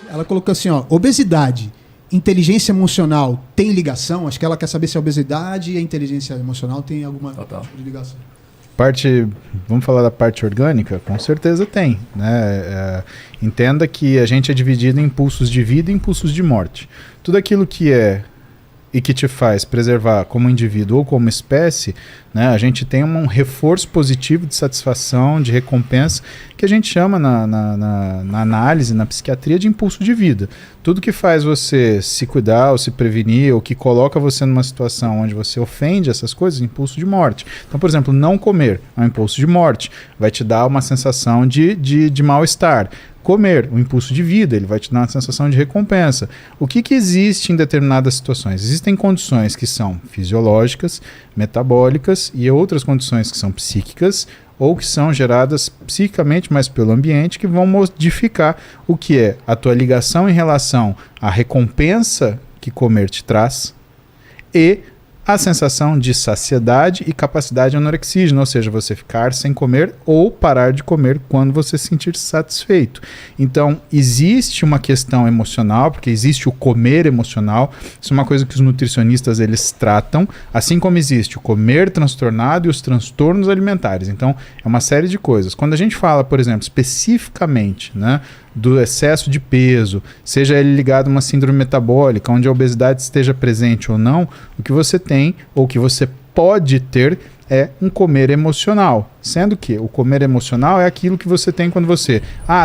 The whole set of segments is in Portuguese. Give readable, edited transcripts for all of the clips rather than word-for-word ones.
Ela colocou assim, ó, obesidade, inteligência emocional tem ligação? Acho que ela quer saber se a obesidade e a inteligência emocional tem alguma tipo de ligação. Vamos falar da parte orgânica? Com certeza tem, né? Entenda que a gente é dividido em impulsos de vida e impulsos de morte. Tudo aquilo que é e que te faz preservar como indivíduo ou como espécie, né, a gente tem um reforço positivo de satisfação, de recompensa, que a gente chama na análise, na psiquiatria, de impulso de vida. Tudo que faz você se cuidar ou se prevenir, ou que coloca você numa situação onde você ofende essas coisas, é impulso de morte. Então, por exemplo, não comer é um impulso de morte, vai te dar uma sensação de mal-estar. Comer, o impulso de vida, ele vai te dar uma sensação de recompensa. O que existe em determinadas situações? Existem condições que são fisiológicas, metabólicas e outras condições que são psíquicas ou que são geradas psiquicamente, mas pelo ambiente, que vão modificar o que é a tua ligação em relação à recompensa que comer te traz e a sensação de saciedade e capacidade anorexígena, ou seja, você ficar sem comer ou parar de comer quando você se sentir satisfeito. Então, existe uma questão emocional, porque existe o comer emocional, isso é uma coisa que os nutricionistas eles tratam, assim como existe o comer transtornado e os transtornos alimentares. Então, é uma série de coisas. Quando a gente fala, por exemplo, especificamente, né, do excesso de peso, seja ele ligado a uma síndrome metabólica, onde a obesidade esteja presente ou não, o que você tem, ou que você pode ter, é um comer emocional. Sendo que o comer emocional é aquilo que você tem quando você,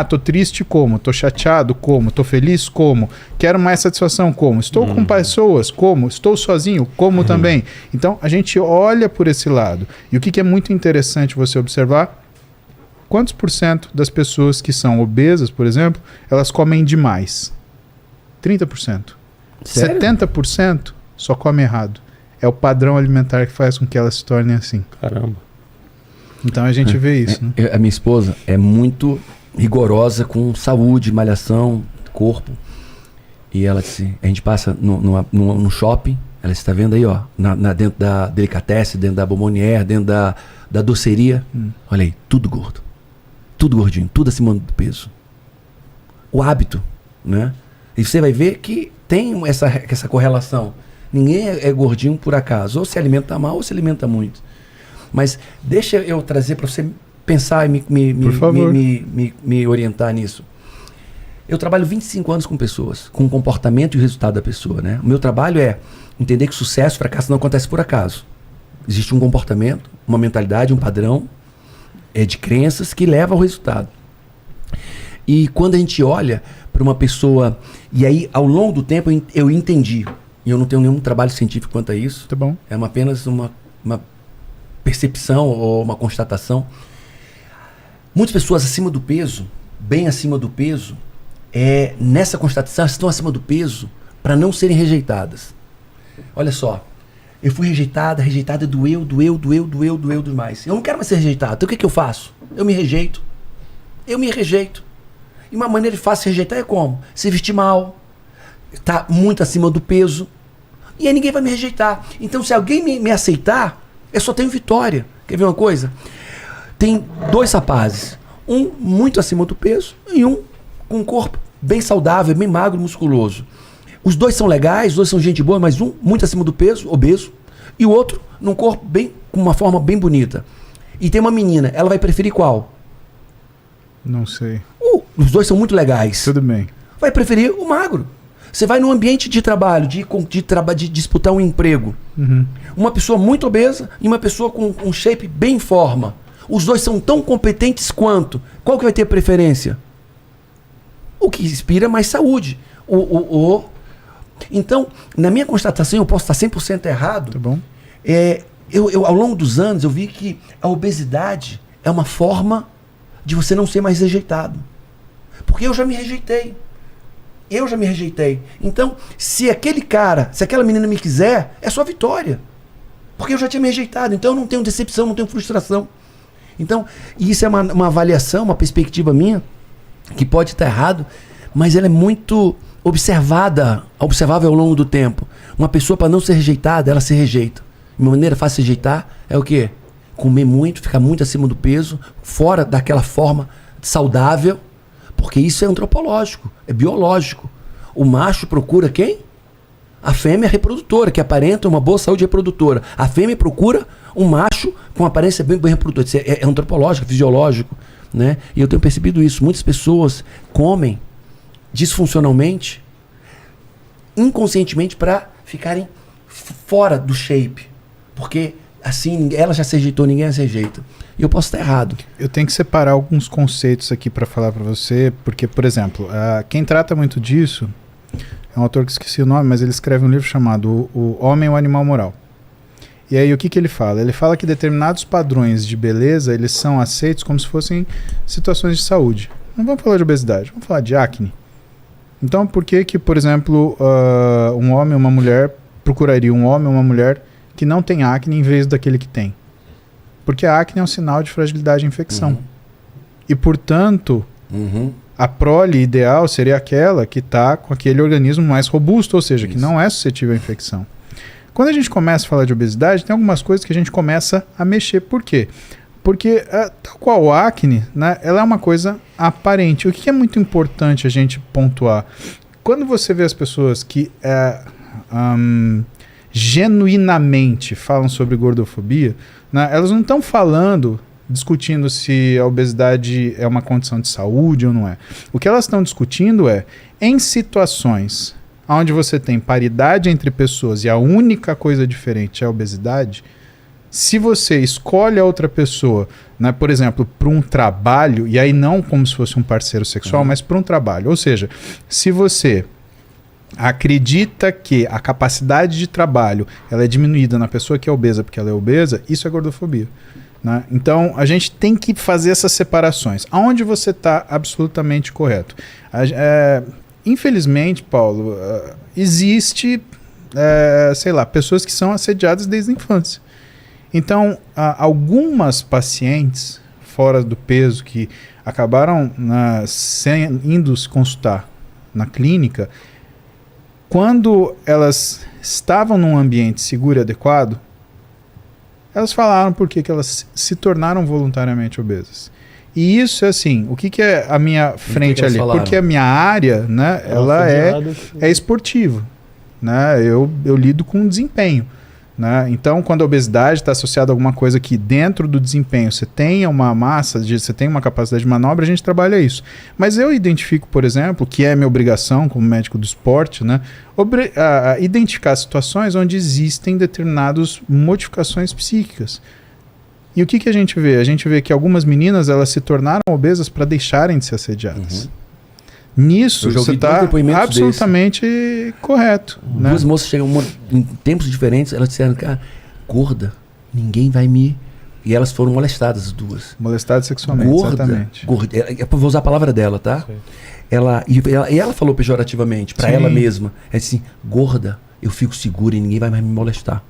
tô triste como, tô chateado como, tô feliz como, quero mais satisfação como, estou com pessoas como, estou sozinho como também. Então, a gente olha por esse lado. E o que é muito interessante você observar, quantos por cento das pessoas que são obesas, por exemplo, elas comem demais? 30%. Sério? 70% só come errado. É o padrão alimentar que faz com que elas se tornem assim. Caramba. Então a gente vê isso, né? A minha esposa é muito rigorosa com saúde, malhação, corpo. E ela disse, a gente passa no shopping, ela está vendo aí, ó, dentro da Delicatessen, dentro da Bombonière, dentro da doceria. Olha aí, tudo gordo. Tudo gordinho, tudo acima do peso. O hábito, né? E você vai ver que tem essa correlação. Ninguém é gordinho por acaso. Ou se alimenta mal ou se alimenta muito. Mas deixa eu trazer para você pensar e me orientar nisso. Eu trabalho 25 anos com pessoas, com o comportamento e o resultado da pessoa, né? O meu trabalho é entender que sucesso e fracasso não acontece por acaso. Existe um comportamento, uma mentalidade, um padrão de crenças que leva ao resultado. E quando a gente olha para uma pessoa, e aí ao longo do tempo eu entendi, e eu não tenho nenhum trabalho científico quanto a isso, Tá bom. é apenas uma percepção ou uma constatação. Muitas pessoas acima do peso, bem acima do peso, nessa constatação estão acima do peso para não serem rejeitadas. Olha só, eu fui rejeitada doeu demais. Eu não quero mais ser rejeitado. Então o que eu faço? Eu me rejeito. E uma maneira fácil de rejeitar é como? Se vestir mal, tá muito acima do peso, e aí ninguém vai me rejeitar. Então se alguém me aceitar, eu só tenho vitória. Quer ver uma coisa? Tem dois rapazes, um muito acima do peso e um com um corpo bem saudável, bem magro, musculoso. Os dois são legais, os dois são gente boa, mas um muito acima do peso, obeso, e o outro num corpo com uma forma bem bonita. E tem uma menina, ela vai preferir qual? Não sei. Os dois são muito legais. Tudo bem. Vai preferir o magro. Você vai num ambiente de trabalho, de disputar um emprego. Uma pessoa muito obesa e uma pessoa com um shape bem em forma. Os dois são tão competentes quanto. Qual que vai ter preferência? O que inspira mais saúde. Então, na minha constatação, eu posso estar 100% errado. Tá bom. Ao longo dos anos, eu vi que a obesidade é uma forma de você não ser mais rejeitado. Porque eu já me rejeitei. Então, se aquela menina me quiser, é só vitória. Porque eu já tinha me rejeitado. Então, eu não tenho decepção, não tenho frustração. Então, isso é uma avaliação, uma perspectiva minha, que pode estar errado, mas ela é muito observável ao longo do tempo. Uma pessoa, para não ser rejeitada, ela se rejeita. Uma maneira fácil de rejeitar é o quê? Comer muito, ficar muito acima do peso, fora daquela forma saudável, Porque isso é antropológico, é biológico. O macho procura quem? A fêmea reprodutora, que aparenta uma boa saúde reprodutora. A fêmea procura um macho com aparência bem reprodutora. Isso é antropológico, fisiológico, né? E eu tenho percebido isso. Muitas pessoas comem disfuncionalmente, inconscientemente, para ficarem fora do shape. Porque assim, ela já se rejeitou, ninguém se rejeita. E eu posso estar errado. Eu tenho que separar alguns conceitos aqui para falar para você, porque, por exemplo, quem trata muito disso é um autor que esqueci o nome, mas ele escreve um livro chamado O Homem e o Animal Moral. E aí o que ele fala? Ele fala que determinados padrões de beleza, eles são aceitos como se fossem situações de saúde. Não vamos falar de obesidade, vamos falar de acne. Então por que, por exemplo, um homem ou uma mulher procuraria um homem ou uma mulher que não tem acne em vez daquele que tem? Porque a acne é um sinal de fragilidade e infecção. E, portanto, a prole ideal seria aquela que está com aquele organismo mais robusto, ou seja, que não é suscetível à infecção. Quando a gente começa a falar de obesidade, tem algumas coisas que a gente começa a mexer. Por quê? Porque, tal qual a acne, né, ela é uma coisa aparente. O que é muito importante a gente pontuar? Quando você vê as pessoas que genuinamente falam sobre gordofobia, né, elas não estão discutindo se a obesidade é uma condição de saúde ou não é. O que elas estão discutindo é, em situações onde você tem paridade entre pessoas e a única coisa diferente é a obesidade, se você escolhe a outra pessoa, né, por exemplo, para um trabalho, e aí não como se fosse um parceiro sexual, mas para um trabalho, ou seja, se você acredita que a capacidade de trabalho ela é diminuída na pessoa que é obesa porque ela é obesa, isso é gordofobia. Né? Então, a gente tem que fazer essas separações. Aonde você está absolutamente correto. Infelizmente, Paulo, existe, sei lá, pessoas que são assediadas desde a infância. Então, algumas pacientes fora do peso que acabaram indo se consultar na clínica, quando elas estavam num ambiente seguro e adequado, elas falaram por que elas se tornaram voluntariamente obesas. E isso é assim, o que é a minha frente ali? Falaram? Porque a minha área, né, ela é esportiva. Né? Eu lido com desempenho. Né? Então, quando a obesidade está associada a alguma coisa que dentro do desempenho você tenha uma massa, você tem uma capacidade de manobra, a gente trabalha isso. Mas eu identifico, por exemplo, que é minha obrigação como médico do esporte, né, identificar situações onde existem determinadas modificações psíquicas. E o que a gente vê? A gente vê que algumas meninas elas se tornaram obesas para deixarem de ser assediadas. Nisso, você está absolutamente correto. Né? Duas moças chegam em tempos diferentes, elas disseram, cara, gorda, ninguém vai me... E elas foram molestadas, as duas. Molestadas sexualmente, exatamente. Gorda, vou usar a palavra dela, tá? Ela falou pejorativamente, para ela mesma, é assim, gorda, eu fico segura e ninguém vai mais me molestar.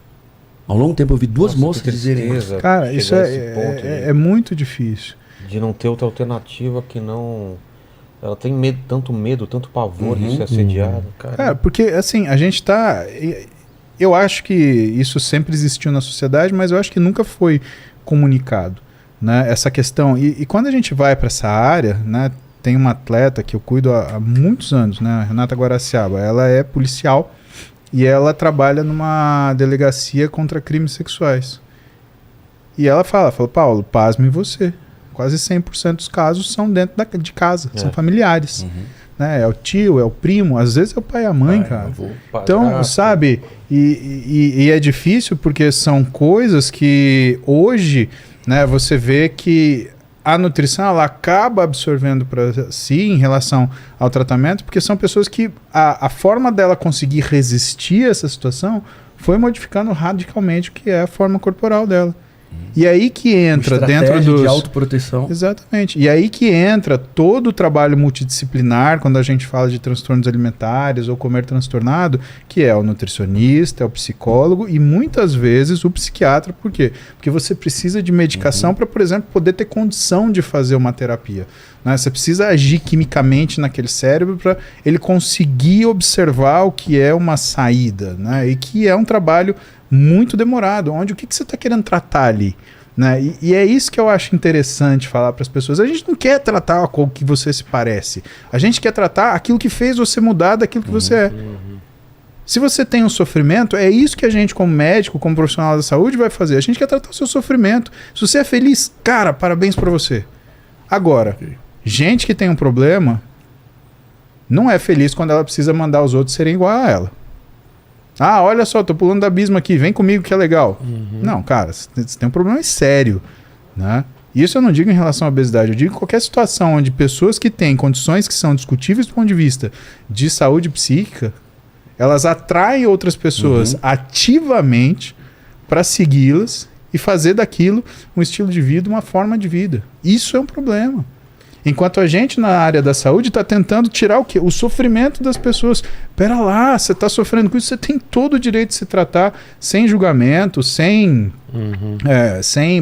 Ao longo tempo eu vi duas moças dizerem isso. Cara, isso é muito difícil. De não ter outra alternativa que não... Ela tem medo, tanto pavor de ser assediada. Cara, porque assim, a gente tá... Eu acho que isso sempre existiu na sociedade, mas eu acho que nunca foi comunicado, né? Essa questão. E quando a gente vai para essa área, né? Tem uma atleta que eu cuido há muitos anos, né? A Renata Guaraciaba. Ela é policial e ela trabalha numa delegacia contra crimes sexuais. E ela fala, Paulo, pasme você. Quase 100% dos casos são dentro de casa, são familiares. Né? É o tio, é o primo, às vezes é o pai e a mãe, cara. Então, sabe, e é difícil porque são coisas que hoje, né, você vê que a nutrição ela acaba absorvendo para si em relação ao tratamento, porque são pessoas que a forma dela conseguir resistir a essa situação foi modificando radicalmente o que é a forma corporal dela. E aí que entra dentro de autoproteção. Exatamente. E aí que entra todo o trabalho multidisciplinar, quando a gente fala de transtornos alimentares ou comer transtornado, que é o nutricionista, é o psicólogo e muitas vezes o psiquiatra. Por quê? Porque você precisa de medicação para, por exemplo, poder ter condição de fazer uma terapia. Né? Você precisa agir quimicamente naquele cérebro para ele conseguir observar o que é uma saída. Né? E que é um trabalho muito demorado, onde o que você está querendo tratar ali? Né? E é isso que eu acho interessante falar para as pessoas. A gente não quer tratar com o que você se parece. A gente quer tratar aquilo que fez você mudar daquilo que você é. Se você tem um sofrimento, é isso que a gente, como médico, como profissional da saúde, vai fazer. A gente quer tratar o seu sofrimento. Se você é feliz, cara, parabéns para você. Agora, gente que tem um problema não é feliz quando ela precisa mandar os outros serem igual a ela. Ah, olha só, tô pulando do abismo aqui, vem comigo que é legal. Não, cara, você tem um problema sério, né? Isso eu não digo em relação à obesidade, eu digo em qualquer situação onde pessoas que têm condições que são discutíveis do ponto de vista de saúde psíquica, elas atraem outras pessoas ativamente para segui-las e fazer daquilo um estilo de vida, uma forma de vida. Isso é um problema. Enquanto a gente na área da saúde está tentando tirar o quê? O sofrimento das pessoas. Pera lá, você está sofrendo com isso, você tem todo o direito de se tratar sem julgamento, sem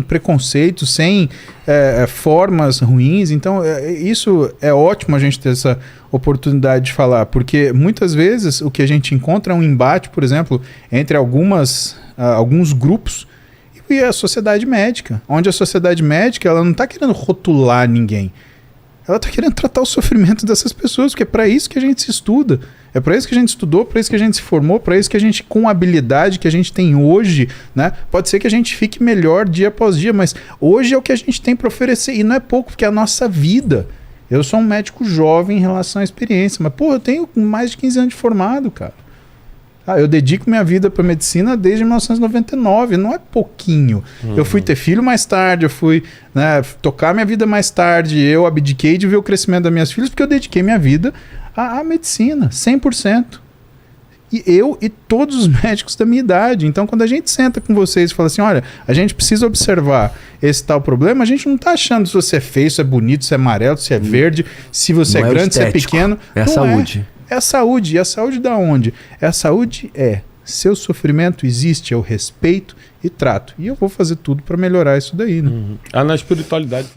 preconceito, sem formas ruins. Então, isso é ótimo a gente ter essa oportunidade de falar, porque muitas vezes o que a gente encontra é um embate, por exemplo, entre alguns grupos e a sociedade médica, onde a sociedade médica ela não está querendo rotular ninguém. Ela está querendo tratar o sofrimento dessas pessoas, porque é para isso que a gente se estuda. É para isso que a gente estudou, para isso que a gente se formou, para isso que a gente, com a habilidade que a gente tem hoje, né? Pode ser que a gente fique melhor dia após dia, mas hoje é o que a gente tem para oferecer. E não é pouco, porque é a nossa vida. Eu sou um médico jovem em relação à experiência, mas, pô, eu tenho mais de 15 anos de formado, cara. Eu dedico minha vida para medicina desde 1999, não é pouquinho. Eu fui ter filho mais tarde, eu fui tocar minha vida mais tarde, eu abdiquei de ver o crescimento das minhas filhas porque eu dediquei minha vida à medicina, 100%. E eu e todos os médicos da minha idade. Então, quando a gente senta com vocês e fala assim, olha, a gente precisa observar esse tal problema, a gente não está achando se você é feio, se é bonito, se é amarelo, se é verde, se você é grande, se é pequeno. É a saúde. É a saúde. E a saúde da onde? A saúde seu sofrimento existe, eu respeito e trato. E eu vou fazer tudo para melhorar isso daí, né? Na espiritualidade...